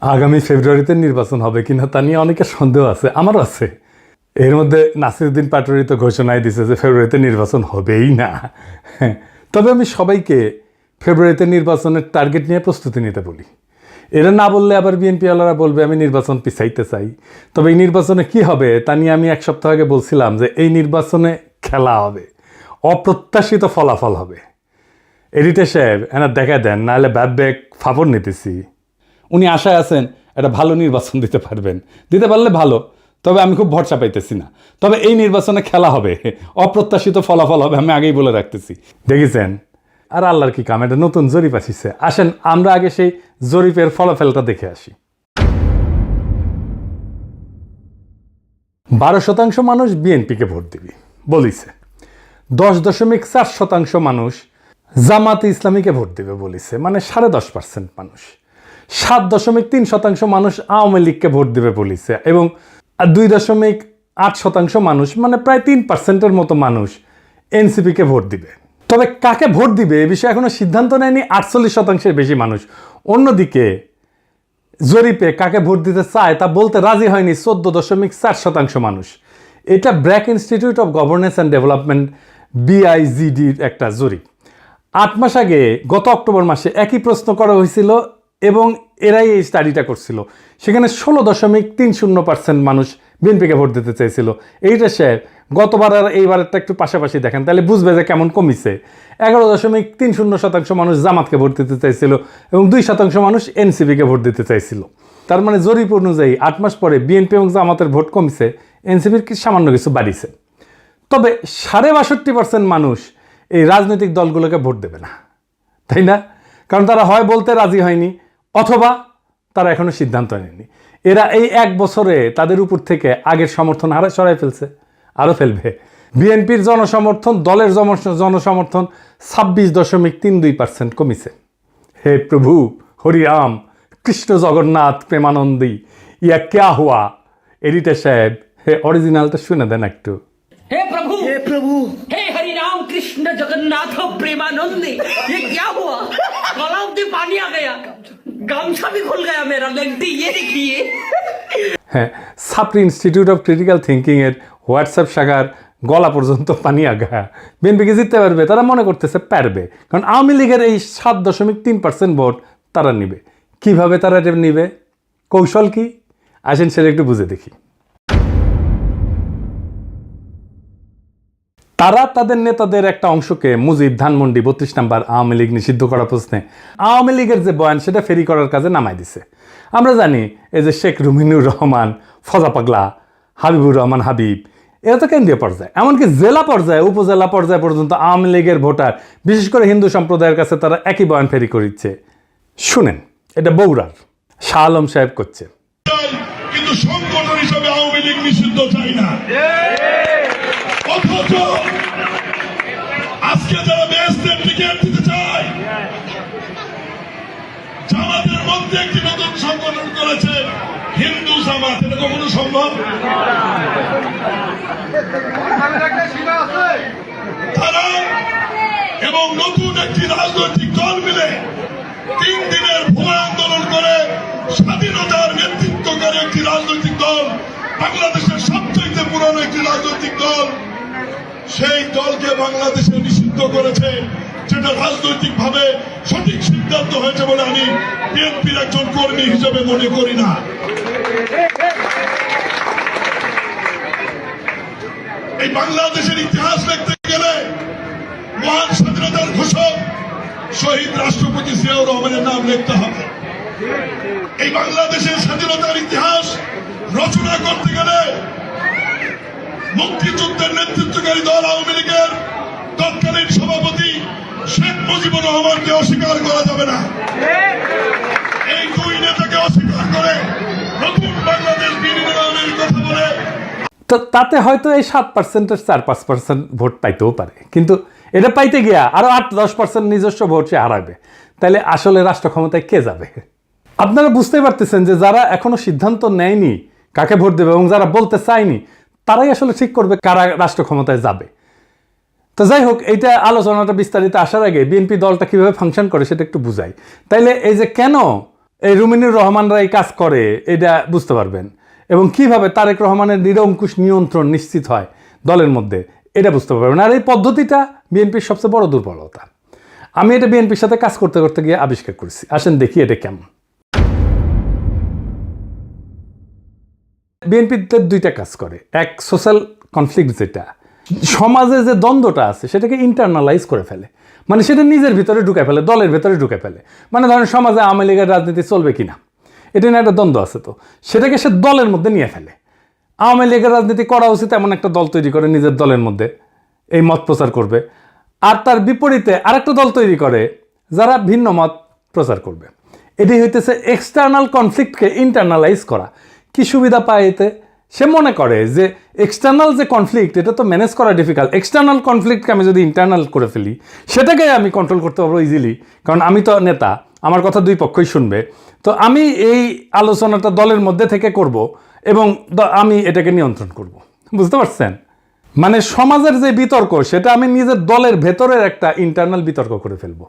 আগামী ফেব্রুয়ারিতে নির্বাচন হবে কিনা তা নিয়ে অনেকের সন্দেহ আছে, আমারও আছে। এর মধ্যে নাসিরউদ্দিন পাটোয়ারি তো ঘোষণায় দিছে যে ফেব্রুয়ারিতে নির্বাচন হবেই না। তবে আমি সবাইকে ফেব্রুয়ারিতে নির্বাচনের টার্গেট নিয়ে প্রস্তুতি নিতে বলি। এরা না বললে আবার বিএনপিওয়ালারা বলবে আমি নির্বাচন পিছাইতে চাই। তবে এই নির্বাচনে কি হবে তা নিয়ে আমি এক সপ্তাহ আগে বলছিলাম যে এই নির্বাচনে খেলা হবে, অপ্রত্যাশিত ফলাফল হবে। এডিটর সাহেব এনার দেখা দেন, নাহলে ব্যাক ফাপড় নিতেছি। উনি আশায় আছেন একটা ভালো নির্বাচন দিতে পারবেন, দিতে পারলে ভালো, তবে আমি খুব ভরসা পাইতেছি না। তবে এই নির্বাচনে খেলা হবে, অপ্রত্যাশিত ফলাফল হবে, আমি আগেই বলে রাখতেছি। দেখেছেন? আর আল্লাহর কি কাম, এটা নতুন জরিপ আসিছে। আসেন আমরা আগে সেই জরিপের ফলাফলটা দেখে আসি। 12% মানুষ বিএনপিকে ভোট দিবি বলিছে, 10.4% মানুষ জামাতে ইসলামীকে ভোট দেবে বলিছে, মানে 10.5% মানুষ। 7.3% মানুষ আওয়ামী লীগকে ভোট দেবে বলিছে, এবং 2.8% মানুষ, মানে প্রায় 3%-এর মতো মানুষ এনসিপিকে ভোট দিবে। তবে কাকে ভোট দিবে এ বিষয়ে এখনো সিদ্ধান্ত নেয়নি 48%-এর বেশি মানুষ। অন্যদিকে জরিপে কাকে ভোট দিতে চায় তা বলতে রাজি হয়নি 14.4% মানুষ। এটা BRAC institute of governance and development BIGDর একটা জরিপ। 8 মাস আগে গত অক্টোবর মাসে একই প্রশ্ন করা হয়েছিল এবং এরাই এই স্টাডিটা করছিল। সেখানে 16.30% মানুষ বিএনপিকে ভোট দিতে চাইছিল। এইটা স্যার গতবার আর এইবারেরটা একটু পাশাপাশি দেখেন, তাহলে বুঝবে যে কেমন কমিছে। 11.30% মানুষ জামাতকে ভোট দিতে চাইছিল এবং 2% মানুষ এনসিপিকে ভোট দিতে চাইছিল। তার মানে জরিপ অনুযায়ী 8 মাস পরে বিএনপি এবং জামাতের ভোট কমিছে, এনসিপির সামান্য কিছু বাড়িছে। তবে 62% মানুষ এই রাজনৈতিক দলগুলোকে ভোট দেবে না, তাই না? কারণ তারা হয় বলতে রাজি হয়নি, অথবা তারা এখনো সিদ্ধান্ত নেয়নি। এরা এই 1 বছরে তাদের উপর থেকে আগের সমর্থন সরাই ফেলছে, আরও ফেলবে। বিএনপির জনসমর্থন, দলের জনসমর্থন 26.32% কমিছে। হে প্রভু হরিরাম কৃষ্ণ জগন্নাথ প্রেমানন্দী, ইয়া ক্যা হুয়া? এডিটর সাহেব অরিজিনালটা শুনে দেন একটু। हे प्रभु हे हरि राम कृष्ण जगन्नाथ प्रेमानंदी, ये क्या हुआ? गलाव में पानी आ गया, गामछा भी खुल गया मेरा, लेंटी ये देखिए। হ্যাঁ, সাপ্রি ইনস্টিটিউট অফ ক্রিটিক্যাল থিঙ্কিং এর হোয়াটসঅ্যাপ শাখার গলা পর্যন্ত পানি আগা। বিএনপিকে জিততে পারবে, তারা মনে করতেছে পারবে, কারণ আওয়ামী লীগের এই 7.3% ভোট তারা নিবে। কিভাবে তারা এটা নিবে, কৌশল কি? আসেন সেটা একটু বুঝে দেখি। তারা তাদের নেতাদের একটা অংশকে মুজিব, ধানমন্ডি, 32 নম্বর আওয়ামী লীগ নিষিদ্ধ করা প্রশ্নে আওয়ামী লীগের যে বয়ান সেটা ফেরি করার কাজে নামাই দিছে। আমরা জানি এই যে শেখ রুমিনুর রহমান, ফজা পাগলা, হাবিবুর রহমান হাবিব, এরা তো কেন্দ্রীয় পর্যায়ে, এমনকি জেলা পর্যায়ে, উপজেলা পর্যায়ে পর্যন্ত আওয়ামী লীগের ভোটার, বিশেষ করে হিন্দু সম্প্রদায়ের কাছে তারা একই বয়ান ফেরি করিচ্ছে। শুনেন, এটা বগুড়ার শাহ আলম সাহেব করছে। কিন্তু সংগঠন হিসেবে আওয়ামী লীগ নিষিদ্ধ চাই না। অথচ আজকে যারা বেহেশতের টিকিট দিতে চায়, জামাতের মধ্যে একটি নতুন সংগঠন করেছে হিন্দু জামাত, এটা কখনো সম্ভব? তারা এবং নতুন একটি রাজনৈতিক দল মিলে 3 দিনের ভুয়া আন্দোলন করে স্বাধীনতার নেতৃত্বকারী একটি রাজনৈতিক দল, বাংলাদেশের সবচেয়ে পুরনো একটি রাজনৈতিক দল, সেই দলকে বাংলাদেশে নিষিদ্ধ করেছে, যেটা রাজনৈতিক ভাবে সঠিক সিদ্ধান্ত হয়েছে বলে আমি বিএনপির একজন কর্মী হিসেবে মনে করি না। এই বাংলাদেশের ইতিহাস লিখতে গেলে মহান স্বাধীনতার ঘোষক শহীদ রাষ্ট্রপতি জিয়াউর রহমানের নাম লিখতে হবে। এই বাংলাদেশের স্বাধীনতার ইতিহাস রচনা করতে গেলে মুক্তিযুদ্ধের নেতৃত্বকারী দল আওয়ামী লীগের তৎকালীন সভাপতি শেখ মুজিবুর রহমানকে অস্বীকার করা যাবে না। এই 2 নেতাকে অস্বীকার করে নতুন বাংলাদেশ বিনির্মাণের কথা বলে, তো তাতে হয়তো এই 7%-এর 4-5% ভোট পাইতেও পারে, কিন্তু এটা পাইতে গিয়া আরো 8-10% নিজস্ব ভোট সে হারাবে। তাহলে আসলে রাষ্ট্র ক্ষমতায় কে যাবে? আপনারা বুঝতে পারতেছেন যে যারা এখনো সিদ্ধান্ত নেয়নি কাকে ভোট দেবে এবং যারা বলতে চায়নি, তারাই আসলে ঠিক করবে কারা রাষ্ট্র ক্ষমতায় যাবে। তো যাই হোক, এইটা আলোচনাটা বিস্তারিত আসার আগে বিএনপি দলটা কিভাবে ফাংশন করে সেটা একটু বুঝাই। তাইলে এই যে কেন এই রুমিনুর রহমানরা এই কাজ করে এটা বুঝতে পারবেন, এবং কিভাবে তারেক রহমানের নিরঙ্কুশ নিয়ন্ত্রণ নিশ্চিত হয় দলের মধ্যে এটা বুঝতে পারবেন। আর এই পদ্ধতিটা বিএনপির সবচেয়ে বড় দুর্বলতা। আমি এটা বিএনপির সাথে কাজ করতে করতে গিয়ে আবিষ্কার করেছি। আসেন দেখি এটা কেমন। বিএনপিতে দুইটা কাজ করে। এক, সোশ্যাল কনফ্লিক্ট, যেটা সমাজে যে দ্বন্দ্বটা আছে সেটাকে ইন্টারনালাইজ করে ফেলে, মানে সেটা নিজের ভিতরে ঢুকে ফেলে, দলের ভিতরে ঢুকে ফেলে। মানে ধরেন সমাজে আওয়ামী লীগের রাজনীতি চলবে কিনা, এটা নিয়ে একটা দ্বন্দ্ব আছে, তো সেটাকে সে দলের মধ্যে নিয়ে ফেলে। আওয়ামী লীগের রাজনীতি করা উচিত এমন একটা দল তৈরি করে নিজের দলের মধ্যে এই মত প্রচার করবে, আর তার বিপরীতে আরেকটা দল তৈরি করে যারা ভিন্ন মত প্রচার করবে। এটি হইতেছে এক্সটার্নাল কনফ্লিক্টকে ইন্টারনালাইজ করা। কি সুবিধা পায় এতে? সে মনে করে যে এক্সটার্নাল যে কনফ্লিক্ট এটা তো ম্যানেজ করা ডিফিকাল্ট, এক্সটার্নাল কনফ্লিক্টকে আমি যদি ইন্টারনাল করে ফেলি সেটাকে আমি কন্ট্রোল করতে পারবো ইজিলি, কারণ আমি তো নেতা, আমার কথা দুই পক্ষই শুনবে। তো আমি এই আলোচনাটা দলের মধ্যে থেকে করব এবং আমি এটাকে নিয়ন্ত্রণ করব। বুঝতে পারছেন? মানে সমাজের যে বিতর্ক সেটা আমি নিজের দলের ভেতরের একটা ইন্টারনাল বিতর্ক করে ফেলবো।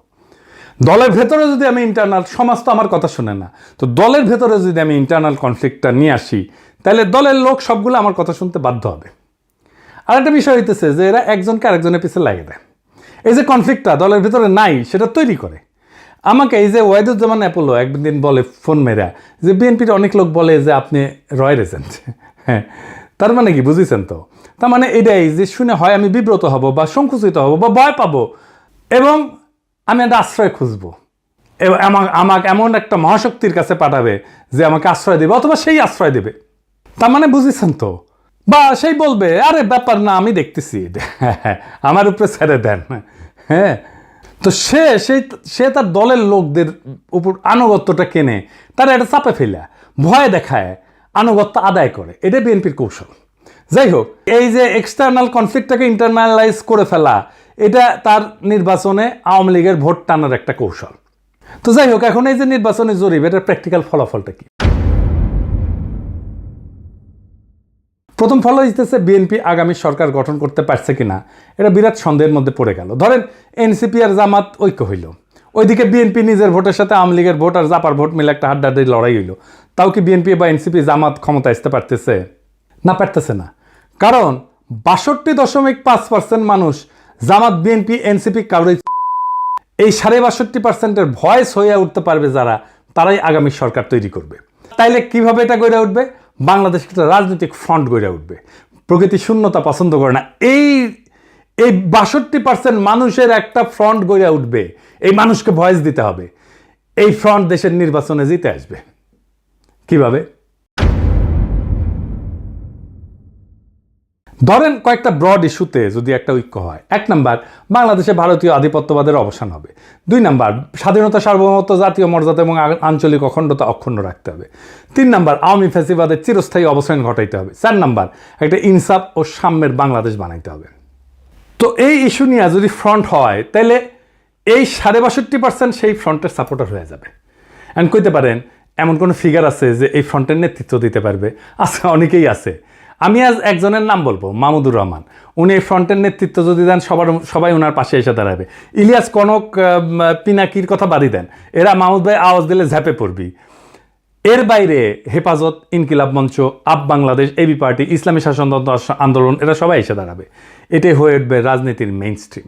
দলের ভেতরে যদি আমি ইন্টারনাল, সমাজ তো আমার কথা শুনে না, তো দলের ভেতরে যদি আমি ইন্টারনাল কনফ্লিক্টটা নিয়ে আসি তাহলে দলের লোক সবগুলো আমার কথা শুনতে বাধ্য হবে। আর একটা বিষয় হইতেছে যে এরা একজনকে আরেকজনের পিছিয়ে লাগিয়ে দেয়। এই যে কনফ্লিক্টটা দলের ভেতরে নাই সেটা তৈরি করে। আমাকে এই যে ওয়াহিদুজ্জামান অ্যাপোলো একদিন বলে ফোন মেরা যে বিএনপির অনেক লোক বলে যে আপনি রয়ের এজেন্ট। হ্যাঁ, তার মানে কি বুঝেছেন? তো তার মানে এটাই যে শুনে হয় আমি বিব্রত হব বা সংকুচিত হব বা ভয় পাবো, এবং আমি একটা আশ্রয় খুঁজবো, এবং আমাকে এমন একটা মহাশক্তির কাছে পাঠাবে যে আমাকে আশ্রয় দেবে, অথবা সেই আশ্রয় দেবে। তার মানে বুঝেছেন তো? বা সেই বলবে আরে ব্যাপার না, আমি দেখতেছি, আমার উপরে ছেড়ে দেন। হ্যাঁ, তো সে তার দলের লোকদের উপর আনুগত্যটা কেনে, তারা এটা চাপে ফেলে ভয় দেখায় আনুগত্য আদায় করে। এটা বিএনপির কৌশল। যাই হোক, এই যে এক্সটার্নাল কনফ্লিক্টটাকে ইন্টারনালাইজ করে ফেলা, এটা তার নির্বাচনে আওয়ামী লীগের ভোট টানার একটা কৌশল। তো যাই হোক, এখন এই যে নির্বাচনী জরিপ, এটার প্র্যাকটিক্যাল ফলাফলটা কি? প্রথম ফল হইতেছে বিএনপি আগামী সরকার গঠন করতে পারছে কিনা এটা বিরাট সন্দেহের মধ্যে পড়ে গেল। ধরেন এনসিপি আর জামাত ঐক্য হইল, ওইদিকে বিএনপি নিজের ভোটের সাথে আওয়ামী লীগের ভোট আর জাপার ভোট মিলে একটা হাড্ডাহাড্ডি লড়াই হইল। তাও কি বিএনপি বা এনসিপি জামাত ক্ষমতা আসতে পারতেছে? না, পারতেছে না। কারণ 62.5% মানুষ জামাত, বিএনপি, এনসিপি কাউরেই, এই 62.5%-এর ভয়েস হয়ে উঠতে পারবে যারা, তারাই আগামী সরকার তৈরি করবে। তাইলে কিভাবে এটা গড়ে উঠবে? বাংলাদেশ একটা রাজনৈতিক ফ্রন্ট গড়ে উঠবে। প্রকৃতি শূন্যতা পছন্দ করে না। এই 62% মানুষের একটা ফ্রন্ট গড়ে উঠবে। এই মানুষকে ভয়েস দিতে হবে। এই ফ্রন্ট দেশের নির্বাচনে জিতে আসবে। কিভাবে? ধরেন কয়েকটা ব্রড ইস্যুতে যদি একটা ঐক্য হয়। 1 নাম্বার, বাংলাদেশে ভারতীয় আধিপত্যবাদের অবসান হবে। 2 নাম্বার, স্বাধীনতা, সার্বভৌমত্ব, জাতীয় মর্যাদা এবং আঞ্চলিক অখণ্ডতা অক্ষুণ্ণ রাখতে হবে। 3 নাম্বার, আওয়ামী ফ্যাসিবাদের চিরস্থায়ী অবসান ঘটাইতে হবে। 4 নাম্বার, একটা ইনসাফ ও সাম্যের বাংলাদেশ বানাইতে হবে। তো এই ইস্যু নিয়ে যদি ফ্রন্ট হয় তাহলে এই 62.5% সেই ফ্রন্টের সাপোর্টার হয়ে যাবে। এন্ড কইতে পারেন এমন কোনো ফিগার আছে যে এই ফ্রন্টের নেতৃত্ব দিতে পারবে? আছে, অনেকেই আছে। আমি আজ একজনের নাম বলবো, মাহমুদুর রহমান। উনি এই ফ্রন্টের নেতৃত্ব যদি দেন সবাই ওনার পাশে এসে দাঁড়াবে। ইলিয়াস কনক, পিনাকির কথা বাদই দেন, এরা মাহমুদ ভাই আওয়াজ দিলে ঝাঁপে পড়বি। এর বাইরে হেফাজত, ইনকিলাব মঞ্চ, আপ বাংলাদেশ, এবি পার্টি, ইসলামী শাসনতন্ত্র আন্দোলন, এরা সবাই এসে দাঁড়াবে। এটাই হয়ে উঠবে রাজনীতির মেইন স্ট্রিম।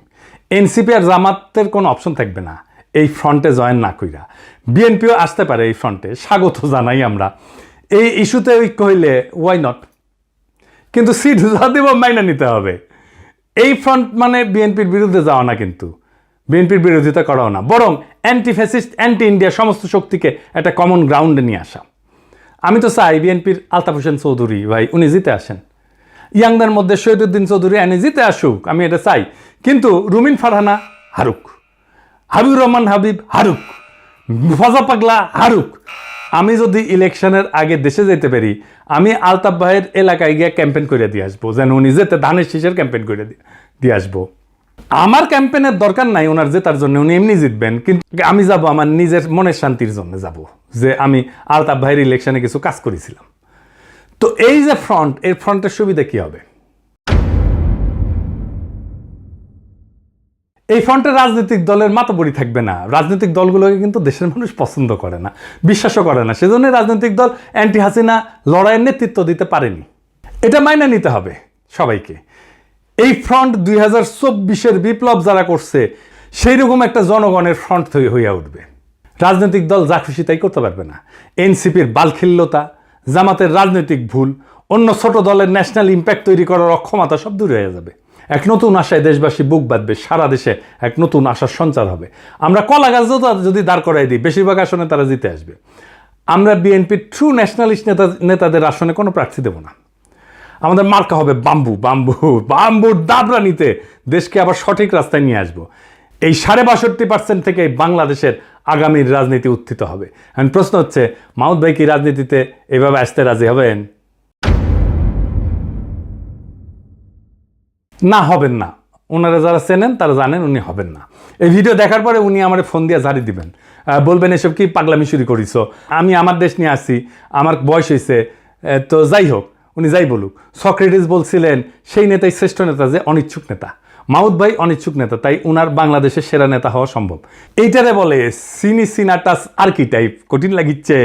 এনসিপি আর জামাতের কোনো অপশন থাকবে না এই ফ্রন্টে জয়েন না কইরা। বিএনপিও আসতে পারে এই ফ্রন্টে, স্বাগত জানাই আমরা। এই ইস্যুতে ঐক্য হইলে ওয়াই নট, কিন্তু সিট যা দেব মাইনা নিতে হবে। এই ফ্রন্ট মানে বিএনপির বিরুদ্ধে যাওয়া না, কিন্তু বিএনপির বিরোধিতা করাও না, বরং অ্যান্টি ফ্যাসিস্ট, অ্যান্টি ইন্ডিয়া সমস্ত শক্তিকে একটা কমন গ্রাউন্ডে নিয়ে আসা। আমি তো চাই বিএনপির আলতাফ হোসেন চৌধুরী ভাই উনি জিতে আসেন, ইয়াংদের মধ্যে শহীদুদ্দিন চৌধুরী এনে জিতে আসুক, আমি এটা চাই। কিন্তু রুমিন ফারহানা হারুক, হাবিবুর রহমান হাবিব হারুক, ফজা পাগলা হারুক। আমি যদি ইলেকশনের আগে দেশে যেতে পারি, আমি আলতাফ ভাইয়ের এলাকায় গিয়ে ক্যাম্পেইন করে দিয়ে আসবো, যেন উনি যেতে ধানের শীষের ক্যাম্পেইন করে দিয়ে আসবো। আমার ক্যাম্পেইনের দরকার নাই ওনার জেতার জন্য, উনি এমনি জিতবেন, কিন্তু আমি যাব আমার নিজের মনের শান্তির জন্য যাব, যে আমি আলতাফ ভাইয়ের ইলেকশনে কিছু কাজ করেছিলাম। তো এই যে ফ্রন্ট, এর ফ্রন্টের সুবিধা কি হবে? এই ফ্রন্টে রাজনৈতিক দলের মাতবরি থাকবে না। রাজনৈতিক দলগুলোকে কিন্তু দেশের মানুষ পছন্দ করে না, বিশ্বাসও করে না। সেজন্য রাজনৈতিক দল অ্যান্টি হাসিনা লড়াইয়ের নেতৃত্ব দিতে পারেনি। এটা মাইনে নিতে হবে সবাইকে। এই ফ্রন্ট 2024-এর বিপ্লব যারা করছে সেই রকম একটা জনগণের ফ্রন্ট হইয়া উঠবে। রাজনৈতিক দল যা খুশি তাই করতে পারবে না। এনসিপির বালখিল্যতা, জামাতের রাজনৈতিক ভুল, অন্য ছোট দলের ন্যাশনাল ইম্প্যাক্ট তৈরি করার অক্ষমতা সব দূর হয়ে যাবে। এক নতুন আশায় দেশবাসী বুক বাঁধবে, সারা দেশে এক নতুন আশার সঞ্চার হবে। আমরা কলা গাছ যদি দাঁড় করাই দিই, বেশিরভাগ আসনে তারা জিতে আসবে। আমরা বিএনপির ট্রু ন্যাশনালিস্ট নেতাদের আসনে কোনো প্রার্থী দেব না। আমাদের মার্কা হবে বাম্বু। বাম্বুর দাবরা নিতে দেশকে আবার সঠিক রাস্তায় নিয়ে আসবো। এই 62% থেকে বাংলাদেশের আগামীর রাজনীতি উত্থিত হবে। এখন প্রশ্ন হচ্ছে, মাহমুদ ভাই কি রাজনীতিতে এভাবে আসতে রাজি হবেন? না, হবেন না। ওনারা যারা চেনেন তারা জানেন উনি হবেন না। এই ভিডিও দেখার পরে উনি আমার ফোন দিয়ে ঝাড়ি দিবেন, বলবেন এসব কি পাগলামি শুরু করিস, আমি আমার দেশ নিয়ে আসছি, আমার বয়স হয়েছে। তো যাই হোক, উনি যাই বলুক। সক্রেটিস বলছিলেন সেই নেতাই শ্রেষ্ঠ নেতা যে অনিচ্ছুক নেতা। মাহমুদ ভাই অনিচ্ছুক নেতা, তাই উনার বাংলাদেশের সেরা নেতা হওয়া সম্ভব। এইটারে বলে সিনাটাস আর্কিটাইপ। কঠিন লাগিচ্ছে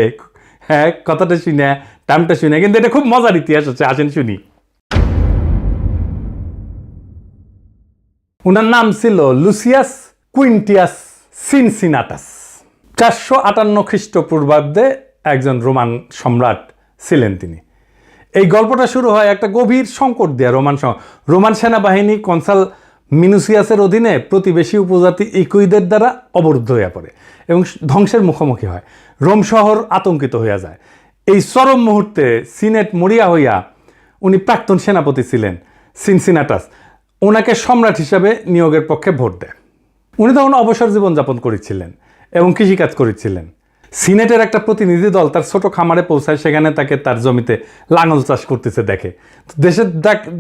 হ্যাঁ কথাটা শুনে, টার্মটা শুনে, কিন্তু এটা খুব মজার ইতিহাস আছে। আসেন শুনি। উনার নাম ছিল লুসিয়াস কুইন্টিয়াস সিনসিনাটাস। 458 খ্রিস্টপূর্বাব্দে একজন রোমান সম্রাট ছিলেন তিনি। এই গল্পটা শুরু হয় একটা গভীর সংকট দিয়ে। রোমান সেনাবাহিনী কনসাল মিনুসিয়াসের অধীনে প্রতিবেশী উপজাতি ইকুইদের দ্বারা অবরুদ্ধ হয়ে পড়ে এবং ধ্বংসের মুখোমুখি হয়। রোম শহর আতঙ্কিত হইয়া যায়। এই চরম মুহূর্তে সিনেট মরিয়া হইয়া, উনি প্রাক্তন সেনাপতি ছিলেন সিনসিনাটাস, ওনাকে সম্রাট হিসাবে নিয়োগের পক্ষে ভোট দেয়। উনি তখন অবসর জীবনযাপন করেছিলেন এবং কৃষিকাজ করেছিলেন। সিনেটের একটা প্রতিনিধি দল তার ছোট খামারে পৌঁছায়, সেখানে তাকে তার জমিতে লাঙল চাষ করতেছে দেখে। দেশের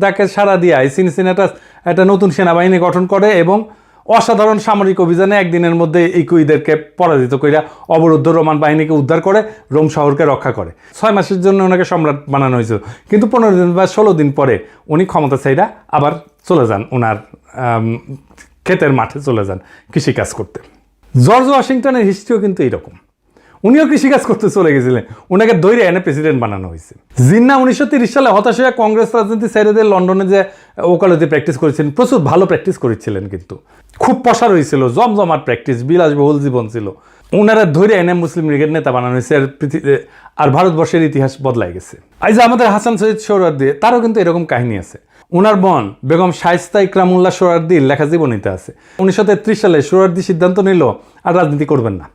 ডাকে সাড়া দিয়ে সিনসিনাটাস একটা নতুন সেনাবাহিনী গঠন করে এবং অসাধারণ সামরিক অভিযানে একদিনের মধ্যে ইকুইদেরকে পরাজিত কইরা অবরুদ্ধ রোমান বাহিনীকে উদ্ধার করে রোম শহরকে রক্ষা করে। 6 মাসের জন্য ওনাকে সম্রাট বানানো হয়েছিল, কিন্তু 15 দিন বা 16 দিন পরে উনি ক্ষমতা চাইরা আবার চলে যান, ওনার ক্ষেতের মাঠে চলে যান কৃষিকাজ করতে। জর্জ ওয়াশিংটনের হিস্ট্রিও কিন্তু এইরকম। উনিও কৃষিকাজ করতে চলে গেছিলেন, ওনাকে ধৈর্য এনে প্রেসিডেন্ট বানানো হয়েছে। জিন্না 1930 সালে হতাশ হয়ে কংগ্রেস রাজনীতি ছেড়ে দিয়ে লন্ডনে যে ওকালতি প্র্যাকটিস করেছিলেন, প্রচুর ভালো প্র্যাকটিস করেছিলেন, কিন্তু খুব পসার হয়েছিল, জমজমাট প্র্যাকটিস, বিলাসবহুল জীবন ছিল। ওনারা ধৈর্য এনে মুসলিম লীগের নেতা বানানো হয়েছে, আর ভারতবর্ষের ইতিহাস বদলাই গেছে। এই যে আমাদের হাসান সৈয়দ সোহরাওয়ার্দী, তারও কিন্তু এরকম কাহিনী আছে। ওনার বোন বেগম শায়েস্তা ইকরামুল্লাহ সোহরাওয়ার্দীর লেখা জীবনীতে আছে। 1933 সালে সোহরাওয়ার্দী সিদ্ধান্ত নিল আর রাজনীতি করবেন না।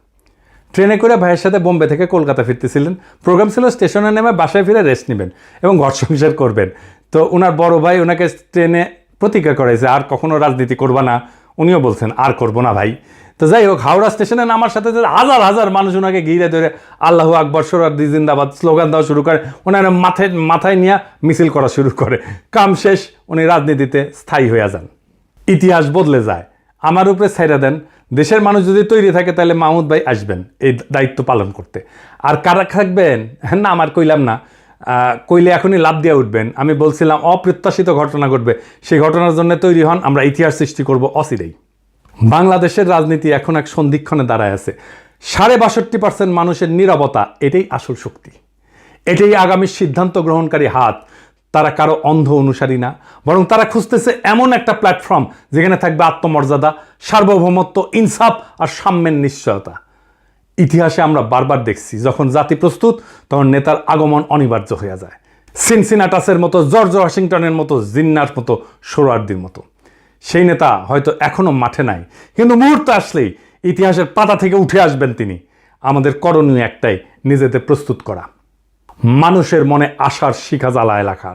ট্রেনে করে ভাইয়ের সাথে বোম্বে থেকে কলকাতা ফিরতেছিলেন। প্রোগ্রাম ছিল স্টেশনে নেমে বাসায় ফিরে রেস্ট নেবেন এবং ঘর সংসার করবেন। তো ওনার বড় ভাই ওনাকে ট্রেনে প্রতিজ্ঞা করাইছে আর কখনো রাজনীতি করবা না। উনিও বলছেন আর করবো না ভাই। তো যাই হোক, হাওড়া স্টেশনে নামার সাথে সাথে হাজার হাজার মানুষ ওনাকে ঘিরে ধরে আল্লাহু আকবর, সোহরাওয়ার্দী জিন্দাবাদ স্লোগান দেওয়া শুরু করে। ওনার মাথায় নিয়ে মিছিল করা শুরু করে। কাম শেষ, উনি রাজনীতিতে স্থায়ী হয়ে যান। ইতিহাস বদলে যায়। আমার উপরে ছাইরা দেন। দেশের মানুষ যদি তৈরি থাকে তাহলে মাহমুদ ভাই আসবেন এই দায়িত্ব পালন করতে। আর কারা থাকবেন না আমার কইলাম না, কইলে এখনই লাভ দিয়ে উঠবেন। আমি বলছিলাম অপ্রত্যাশিত ঘটনা ঘটবে, সেই ঘটনার জন্য তৈরি হন, আমরা ইতিহাস সৃষ্টি করব অচিরেই। বাংলাদেশের রাজনীতি এখন এক সন্ধিক্ষণে দাঁড়ায় আছে। 62% মানুষের নীরবতা, এটাই আসল শক্তি, এটাই আগামী সিদ্ধান্ত গ্রহণকারী হাত। তারা কারো অন্ধ অনুসারী না, বরং তারা খুঁজতেছে এমন একটা প্ল্যাটফর্ম যেখানে থাকবে আত্মমর্যাদা, সার্বভৌমত্ব, ইনসাফ আর সাম্যের নিশ্চয়তা। ইতিহাসে আমরা বারবার দেখছি, যখন জাতি প্রস্তুত তখন নেতার আগমন অনিবার্য হয়ে যায়। সিনসিনাটাসের মতো, জর্জ ওয়াশিংটনের মতো, জিন্নার মতো, সোহরাওয়ার্দীর মতো। সেই নেতা হয়তো এখনো মাঠে নাই, কিন্তু মুহূর্ত আসলেই ইতিহাসের পাতা থেকে উঠে আসবেন তিনি। আমাদের করণীয় একটাই, নিজেদের প্রস্তুত করা, মানুষের মনে আশার শিখা জ্বালায় রাখা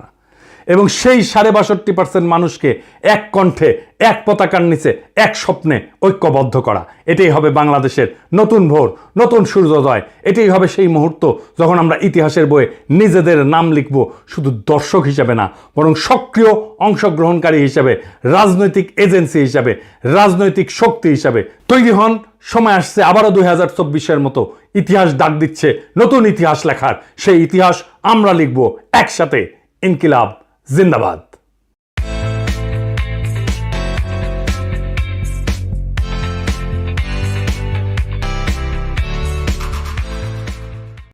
এবং সেই 62% মানুষকে এক কণ্ঠে, এক পতাকার নিচে, এক স্বপ্নে ঐক্যবদ্ধ করা। এটাই হবে বাংলাদেশের নতুন ভোর, নতুন সূর্যোদয়। এটাই হবে সেই মুহূর্ত যখন আমরা ইতিহাসের বইয়ে নিজেদের নাম লিখব, শুধু দর্শক হিসাবে না, বরং সক্রিয় অংশগ্রহণকারী হিসাবে, রাজনৈতিক এজেন্সি হিসাবে, রাজনৈতিক শক্তি হিসাবে। তৈরি হন, সময় আসছে আবারও 2024-এর মতো। ইতিহাস ডাক দিচ্ছে নতুন ইতিহাস লেখার। সেই ইতিহাস আমরা লিখব একসাথে। ইনকিলাব জিন্দাবাদ।